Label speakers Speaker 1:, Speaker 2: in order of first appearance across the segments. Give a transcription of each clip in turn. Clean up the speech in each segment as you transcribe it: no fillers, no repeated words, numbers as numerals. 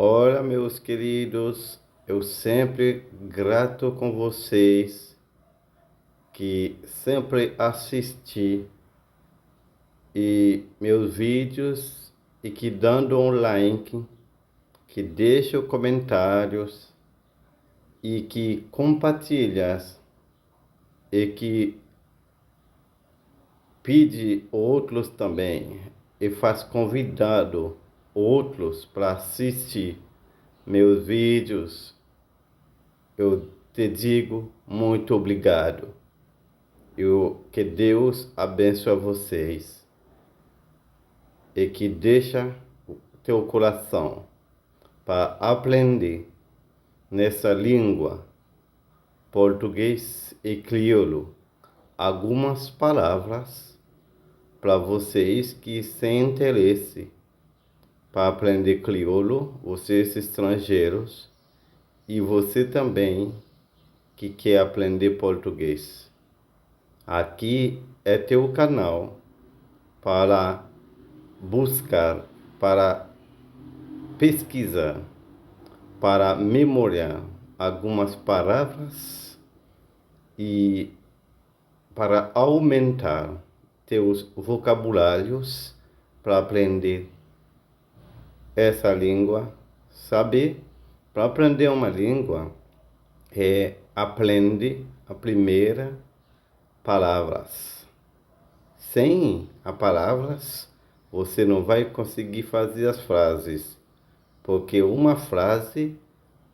Speaker 1: Olá, meus queridos, eu sempre grato com vocês que sempre assisti e meus vídeos e que dando um like, que deixam comentários e que compartilhas e que pede outros também e faz convidado outros para assistir meus vídeos. Eu te digo muito obrigado. Que Deus abençoe vocês e que deixa o teu coração para aprender nessa língua português e crioulo algumas palavras para vocês que têm interesse para aprender crioulo, vocês estrangeiros e você também que quer aprender português. Aqui é teu canal para buscar, para pesquisar, para memoriar algumas palavras e para aumentar teus vocabulários para aprender essa língua. Saber, para aprender uma língua aprende a primeira palavras. Sem as palavras, você não vai conseguir fazer as frases, porque uma frase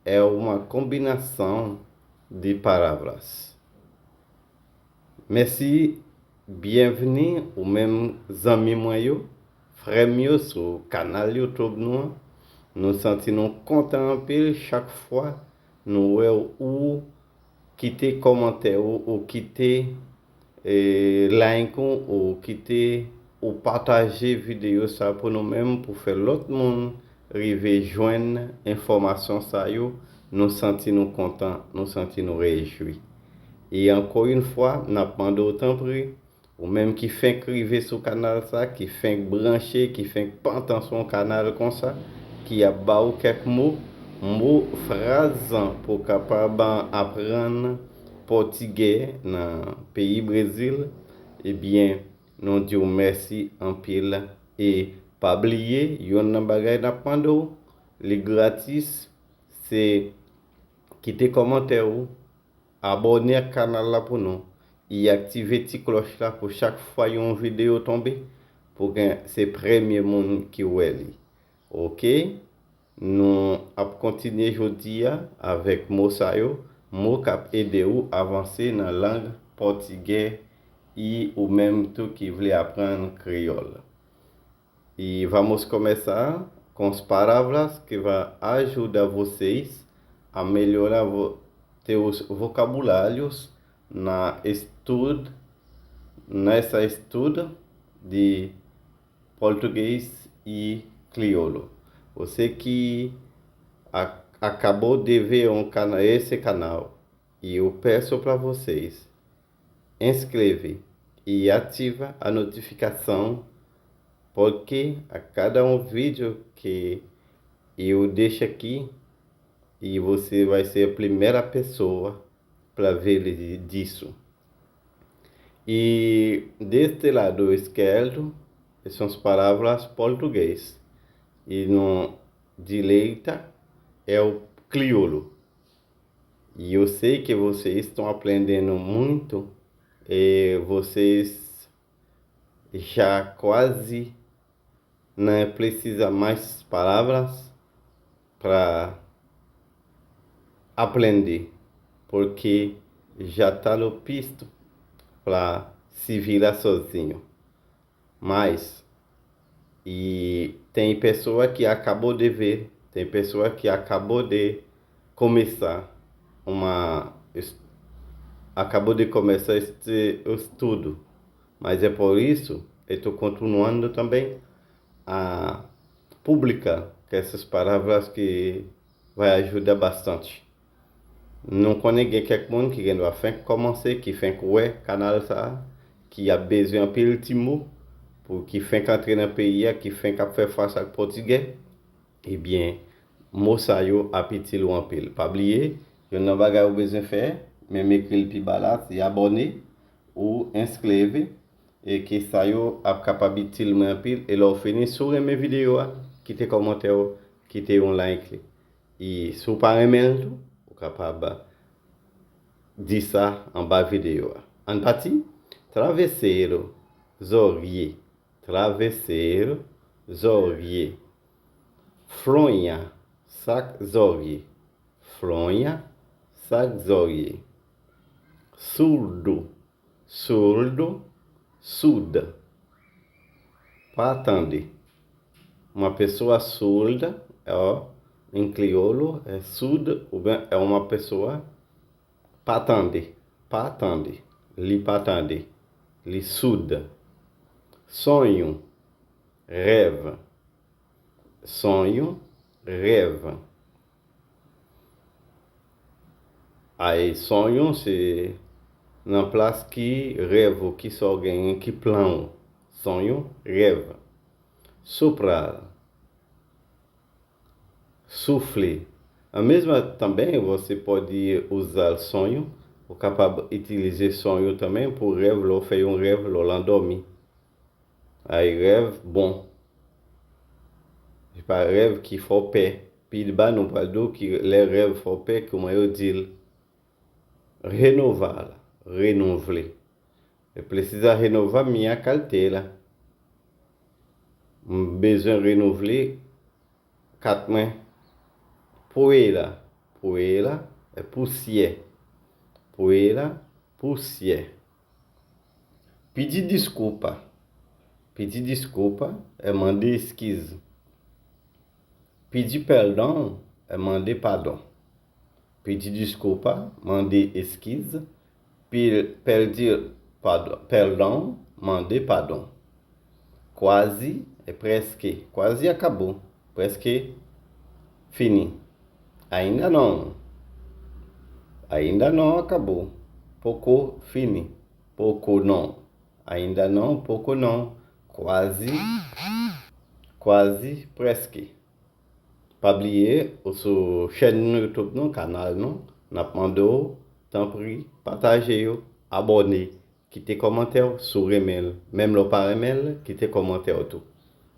Speaker 1: é uma combinação de palavras. Merci, bienvenue, ou même amis moyo, frère meu sur canal YouTube nous. Nous sentons contents un peu chaque fois nous ou quitter commentaire ou quitter like ou quitter ou partager vidéo ça pour nous-mêmes pour faire l'autre monde arriver joindre information ça yo, nous sentons contents, nous sentons réjouis. Et encore une fois, n'a pas d'autant prix ou même qui fait criver sur canal ça, qui fait brancher, qui fait pas attention au canal comme ça, qui a bas quelques mots phrases pour capable apprendre portugais dans le pays Brésil. Eh bien, nous disons merci en pile et pas oublier, yon bagay n'a pando, les gratis, c'est quitter commentaire ou abonner au canal là pour nous et activer la cloche là pour chaque fois une vidéo tomber pour que c'est premier monde qui voit. OK? Nous allons continuer aujourd'hui avec Mosayo, mot cap aider ou avancer dans la langue portugaise e ou même tout qui veut apprendre créole. E vamos começar com as palavras que vão ajudar vocês a melhorar teus vocabulários nessa estudo de português e crioulo. Você que acabou de ver esse canal e eu peço para vocês inscreve e ativa a notificação porque a cada vídeo que eu deixo aqui e você vai ser a primeira pessoa para ver disso. E deste lado esquerdo são as palavras português e no direita é o crioulo. E eu sei que vocês estão aprendendo muito e vocês já quase não precisam mais palavras para aprender, porque já está no pisto para se virar sozinho. Mas e tem pessoa que acabou de ver, tem pessoa que acabou de começar este estudo, mas é por isso que estou continuando também a publicar essas palavras que vai ajudar bastante. Não conheço quelqu'un monde qui vient faire commencer, qui fait que canal ça, qui a besoin de petit mot pour qui fait entrer dans le pays, qui fait faire face au portugais. Eh bien, mot sa yo apitil ou en pile. Pas oublier, yon nan bagay ou besoin faire, même écrit le pi bas c'est abonner ou inscrire et que ça yo ap capable utile en pile et leur fini sur mes vidéos, quitter commentaire, quitter un like. Et si vous pas aimer tout, vous capable dire ça en bas vidéo. En partie, travesseiro, zorrier, travesseiro, zorrier. Fronha, sac zorrier. Fronha, sac zorrier. Surdo, surdo, surda. Para atender. Uma pessoa surda, em crioulo, é surda, ou bem é uma pessoa para atender, li para atender, li surda. Sonho, rêve. Sonho, rêve. Aí, sonho, c'est na place qui rêve, qui só ganha, qui plan. Sonho, rêve. Soprar. Souffler. A mesma também você pode usar sonho, ou capaz de utilizar sonho também pour rêve, l'on fait un rêve, l'on l'endormi. Aí rêve bon. C'est pas rêve qui faut paix. Puis bas nous parlons que les rêves font paix, comme je dis, renouveler. E precisa renovar minha carteira. Besoin renouveler 4 mois. Poeira é poussière. Poeira, poussière. Pedir desculpa é mandar excuse. Pedir perdão é mandar pardon. Pedir desculpa, mandar excuse. Pedir perdão, mandar pardon. Quase é presque. Quase acabou. Presque fini. Ainda não acabou. Pouco fini. Pouco não. Ainda não, pouco não. Quase, presque. Pas oublier, sur chaîne YouTube, non, canal, non, n'a demandé, tant pis, partagez, abonnez, quittez commentaire, sur email, même le par email, quittez commentaire tout.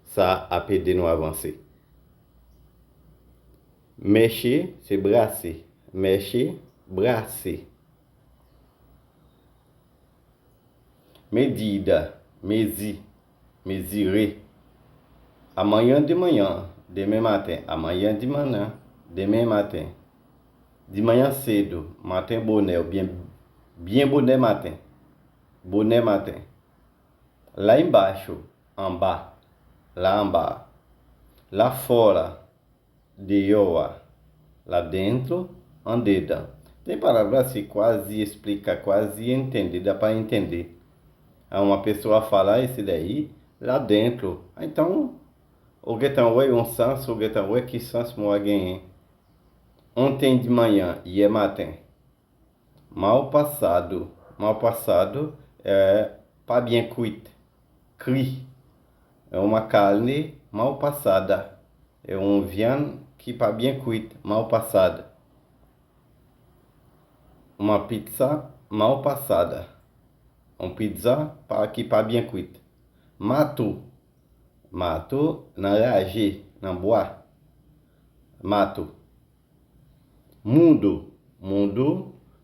Speaker 1: Ça a aidé nous avancer. Mècher, c'est brasser. Mècher, brasser. Medida, mesurer. Amanhã de manhã, demain matin. Amanhã de manhã, demain matin. De manhã cedo, matin bonnet, ou bien bonnet matin. Bonnet matin. Lá embaixo, en bas. Lá en bas. Lá fora, dehors. Lá dentro, en dedans. Tem palavras que quase explica, quase entender, dá para entender. Uma pessoa fala esse daí, lá dentro. Então, o que tem um sens, o que tem que sens moi ganhar. Ontem de manhã, hier matin. Mal passado é pas bien cuite. Cru. É uma carne mal passada. É um viande que pas bien cuite, mal passada. Uma pizza mal passada. Pizza qui pas bien cuite. Mato, nan reagir, nan bois. Mato. Mundo,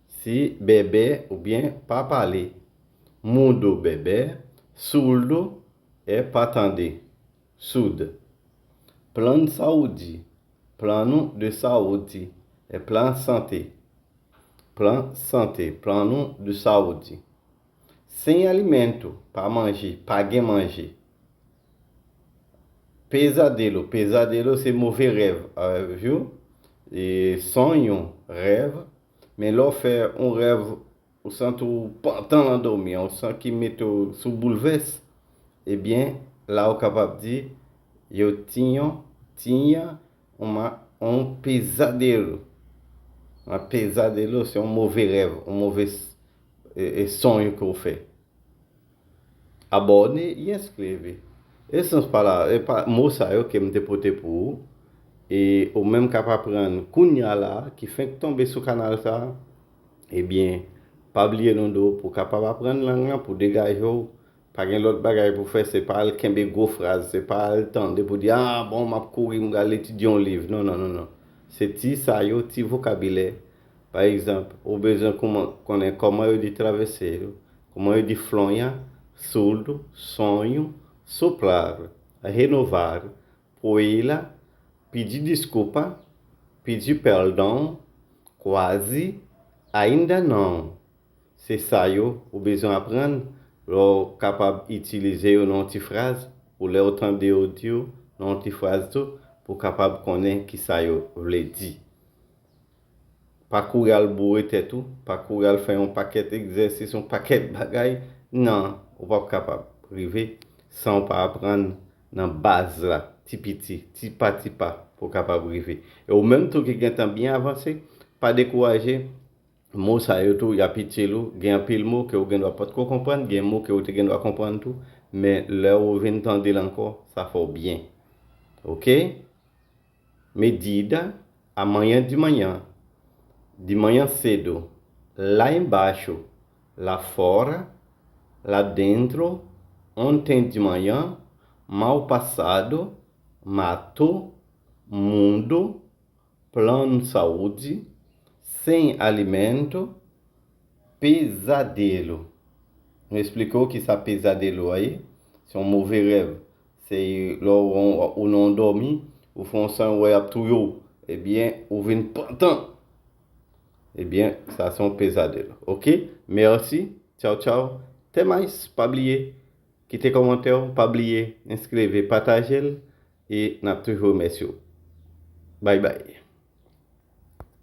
Speaker 1: si bébé ou bien pas parler. Mundo, bébé. Surdo é pas tender. Surdo. Plano de saúde. É plan santé. Plano de saúde. Sem alimento, para manger, paguer manger. Pesadelo c'est mauvais rêve, viu? Et sonho, rêve, mais là fait un rêve, on sent tout pendant l'endormi, on sent qu'il met sous bouleverse. Eh bien, là on est capable de dire, eu tinha um pesadelo. Un pesadelo c'est un mauvais rêve, un mauvais sonho que eu fais. Abonne e inscreve. Essas são as palavras, moça eu que me deportei por et ou même capable prendre Kounya là, qui fait tomber sur le canal ça, eh bien, pas oublier non do pour capable apprendre langue là, pour dégager, pas gen l'autre bagage pour faire, c'est pas le kembe gros phrase, c'est pas le temps de pour dire, ah bon, m'a courir, m'a étudier un livre. Non, non, non, non. C'est ti ça yo, ti vocabulaire. Par exemple, au besoin connaître comment il dit traverser, comment il dit flonha, surdo, sonho, soprar, renovar, poeira, pedir desculpa, pedir perdão, quase, ainda não. C'est ça yo, ou besoin apprendre, ou capable d'utiliser une petite phrase, ou les autant de audio, une petite phrase tout, pour capable connaître qui ça yo veut dire. Pas courir al bourrer tête tout, pas courir al faire un paquet d'exercices, un paquet de bagailles. Non, ou pas capable privé sans pas apprendre dans base là, petit pas pour capable privé. Et au même temps que gagne bien avancé, pas décourager. Mot ça yo tout, y a pitié lou, gen pile mot que vous doit pas comprendre, gen mot que vous doit comprendre tout, mais là où vient entendre encore, ça fait bien. OK? Medida amanhã de manhã cedo, lá embaixo, lá fora, lá dentro, ontem de manhã, mal passado, mato, mundo, plano de saúde, sem alimento, pesadelo. Não explicou que esse pesadelo aí, c'est un mauvais rêve. C'est là où on dormi, où font ça, où il y a tout, eh bien, où vient pantan. Eh bien, ça c'est un pesadelo. OK? Merci. Ciao, ciao. Até mais. Pas oublier. Quittez commentaire, pas oublier. Inscrevez, partagez. Et n'a toujours merci. Bye bye.